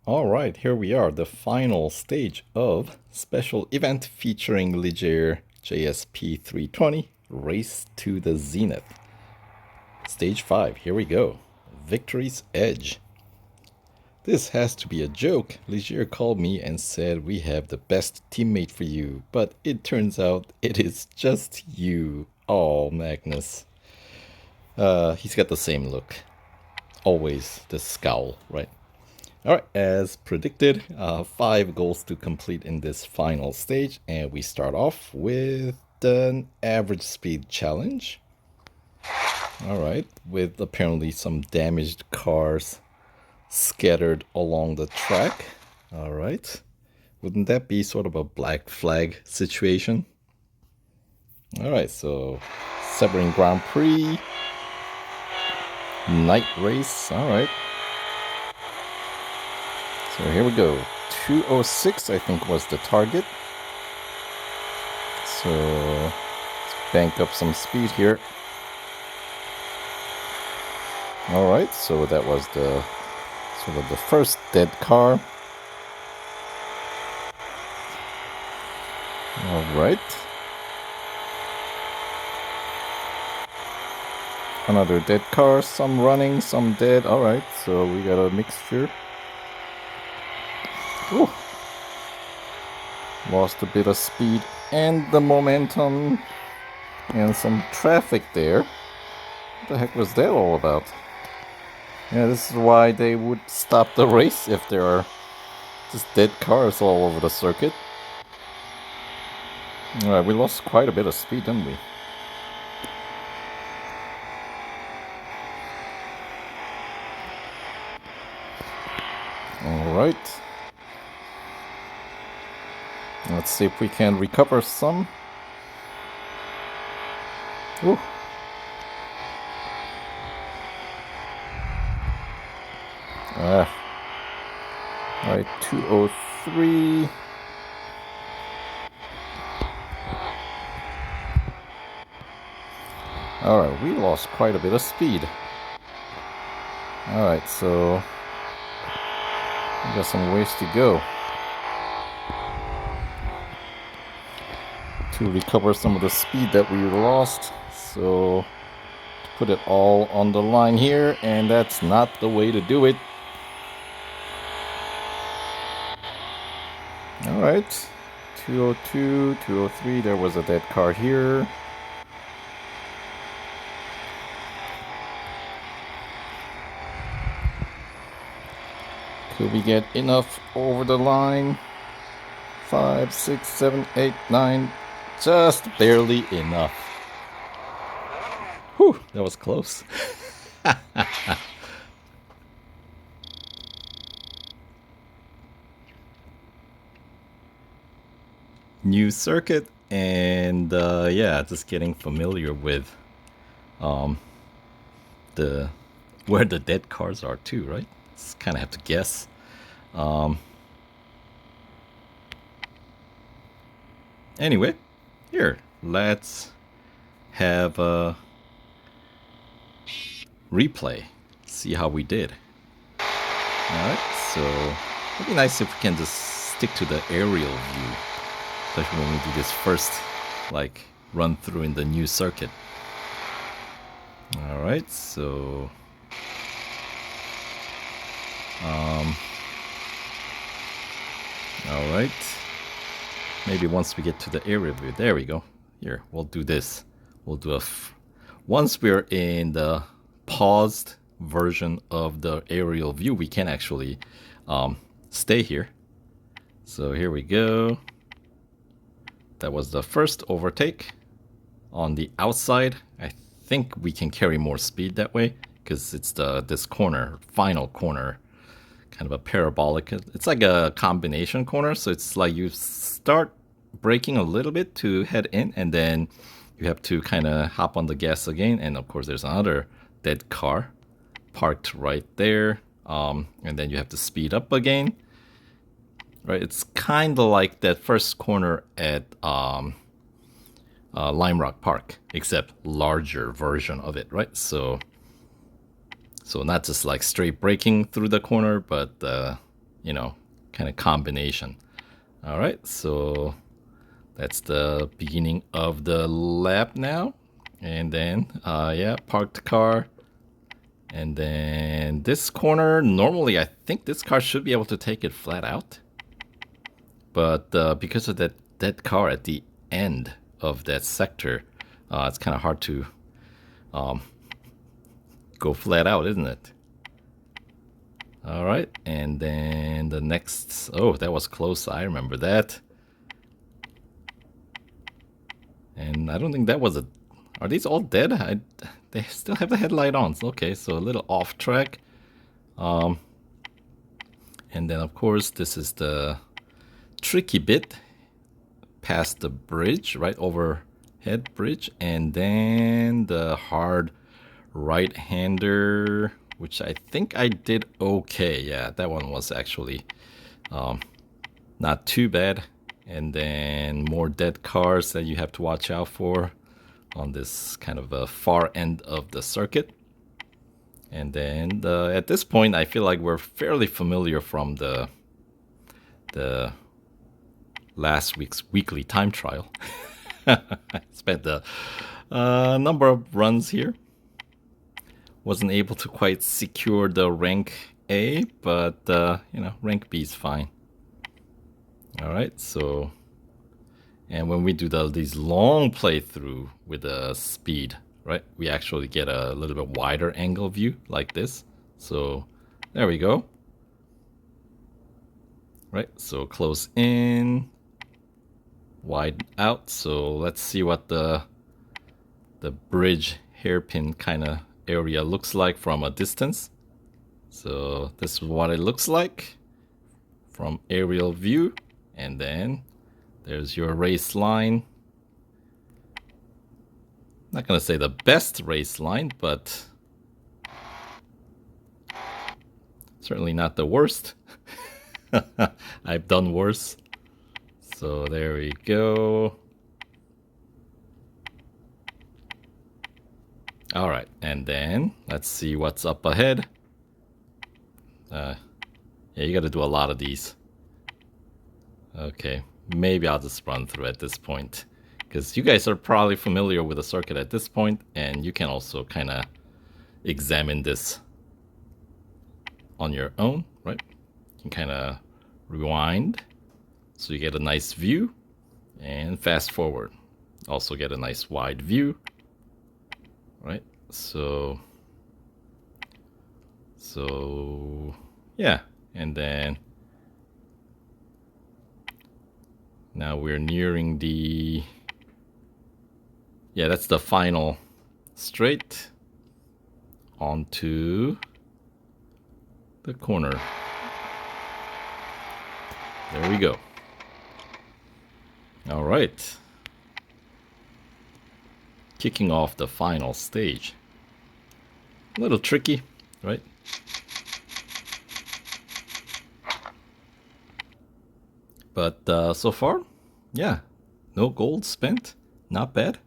Alright, here we are, the final stage of special event featuring Ligier JS P320, Race to the Zenith. Stage 5, here we go. Victory's Edge. This has to be a joke. Ligier called me and said we have the best teammate for you, but it turns out it is just you. Oh, Magnus. He's got the same look. Always the scowl, right? Alright, as predicted, 5 goals to complete in this final stage, and we start off with an average speed challenge. Alright, with apparently some damaged cars scattered along the track. Alright, wouldn't that be sort of a black flag situation? Alright, so Sebring Grand Prix, night race, alright. So here we go. 206, I think, was the target. So let's bank up some speed here. Alright, so that was the sort of the first dead car. Alright. Another dead car, some running, some dead. Alright, so we got a mixture. Ooh. Lost a bit of speed and the momentum and some traffic there. What the heck was that all about? Yeah, this is why they would stop the race if there are just dead cars all over the circuit. Alright, we lost quite a bit of speed, didn't we? Alright. Let's see if we can recover some. Ooh. Alright, 203. Alright, we lost quite a bit of speed. Alright, so we got some ways to go to recover some of the speed that we lost. So put it all on the line here, and that's not the way to do it. Alright, 202, 203, there was a dead car here. Could we get enough over the line? 5, 6, 7, 8, 9, just barely enough. Whew, that was close. New circuit, and yeah, just getting familiar with the where the dead cars are too, right? Just kind of have to guess. Anyway, here, let's have a replay, see how we did. Alright, so it'd be nice if we can just stick to the aerial view, especially when we do this first, like, run through in the new circuit. Alright, so alright, maybe once we get to the aerial view, there we go. Here, we'll do this. We'll do once we're in the paused version of the aerial view, we can actually stay here. So here we go. That was the first overtake on the outside. I think we can carry more speed that way because it's this corner, final corner, kind of a parabolic. It's like a combination corner, so it's like you start braking a little bit to head in, and then you have to kind of hop on the gas again. And of course, there's another dead car parked right there, and then you have to speed up again. Right, it's kind of like that first corner at Lime Rock Park, except larger version of it, right? So not just like straight braking through the corner, but you know, kind of combination. All right, so that's the beginning of the lap now. And then, yeah, park the car. And then this corner, normally I think this car should be able to take it flat out. But because of that dead car at the end of that sector, it's kind of hard to go flat out, isn't it? All right, and then the next, oh, that was close. I remember that. And I don't think that was a, are these all dead? They still have the headlight on. Okay, so a little off track. And then of course, this is the tricky bit past the bridge, right overhead bridge, and then the hard right-hander, which I think I did okay. Yeah, that one was actually not too bad. And then more dead cars that you have to watch out for on this kind of a far end of the circuit. And then at this point, I feel like we're fairly familiar from the last week's weekly time trial. I spent a number of runs here. Wasn't able to quite secure the rank A, but you know, rank B is fine. All right, so, and when we do these long playthrough with the speed, right, we actually get a little bit wider angle view like this. So there we go. Right, so close in, wide out. So let's see what the bridge hairpin kind of area looks like from a distance. So this is what it looks like from aerial view. And then there's your race line. Not gonna say the best race line, but certainly not the worst. I've done worse. So there we go. All right, and then let's see what's up ahead. Yeah, you got to do a lot of these. Okay, maybe I'll just run through at this point, because you guys are probably familiar with the circuit at this point, and you can also kind of examine this on your own, right? You can kind of rewind so you get a nice view, and fast forward. Also get a nice wide view, right? So yeah, and then now we're nearing the, yeah, that's the final straight onto the corner. There we go. All right. Kicking off the final stage. A little tricky, right? But so far, yeah, no gold spent. Not bad.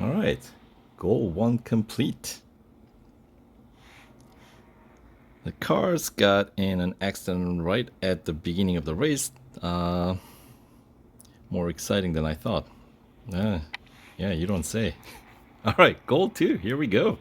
All right, goal 1 complete. The cars got in an accident right at the beginning of the race. More exciting than I thought. Yeah, you don't say. All right, goal 2, here we go.